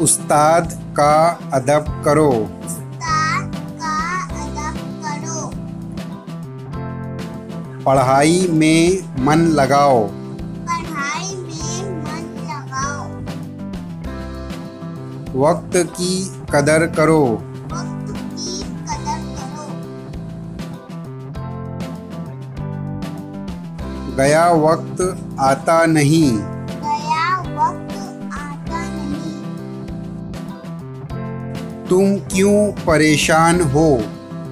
उस्ताद का अदब करो। उस्ताद का अदब करो। पढ़ाई में मन लगाओ। पढ़ाई में मन लगाओ। वक्त की कदर करो। वक्त की कदर करो। गया वक्त आता नहीं। गया वक्त आता नहीं। तुम क्यों परेशान हो।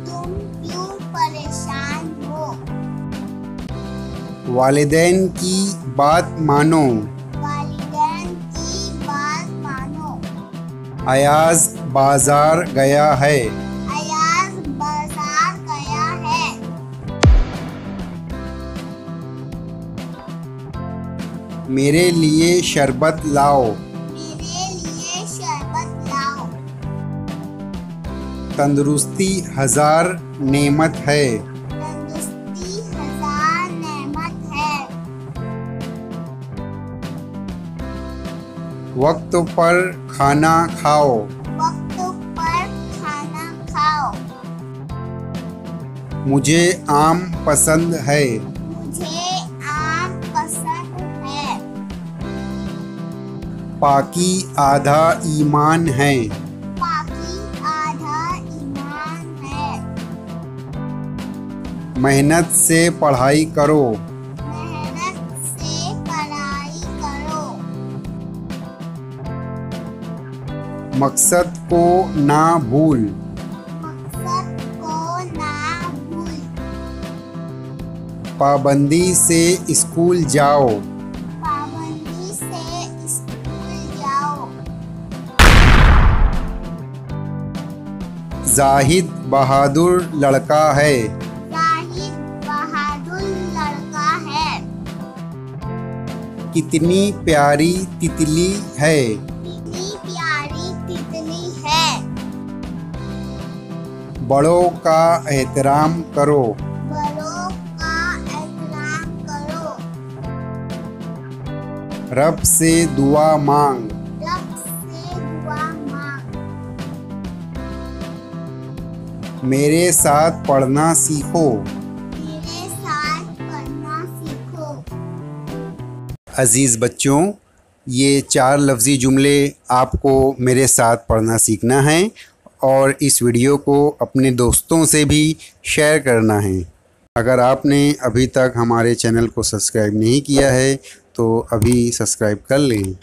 तुम क्यों परेशान हो। वालिदैन की बात मानो। वालिदैन की बात मानो। अयाज बाजार गया है। अयाज बाजार गया है। मेरे लिए शरबत लाओ। मेरे लिए शरबत लाओ। तंदुरुस्ती हजार नेमत है। तंदुरुस्ती हजार नेमत है। वक्त पर खाना खाओ। वक्त पर खाना खाओ। मुझे आम पसंद है। मुझे आम पसंद है। पाकी आधा ईमान है। पाकी आधा ईमान है। मेहनत से पढ़ाई करो। मेहनत से पढ़ाई करो। मकसद को ना भूल। मकसद को ना भूल। पाबंदी से स्कूल जाओ। पाबंदी से स्कूल जाओ। जाहिद बहादुर लड़का है। जाहिद बहादुर लड़का है। कितनी प्यारी तितली है। कितनी प्यारी तितली है। बड़ों का एहतराम करो। बड़ों का एहतराम करो। रब से दुआ मांग। रब से दुआ मांग। मेरे साथ पढ़ना सीखो। मेरे साथ पढ़ना सीखो। अज़ीज़ बच्चों, ये 4 लफ्ज़ी जुमले आपको मेरे साथ पढ़ना सीखना है और इस वीडियो को अपने दोस्तों से भी शेयर करना है। अगर आपने अभी तक हमारे चैनल को सब्सक्राइब नहीं किया है तो अभी सब्सक्राइब कर लें।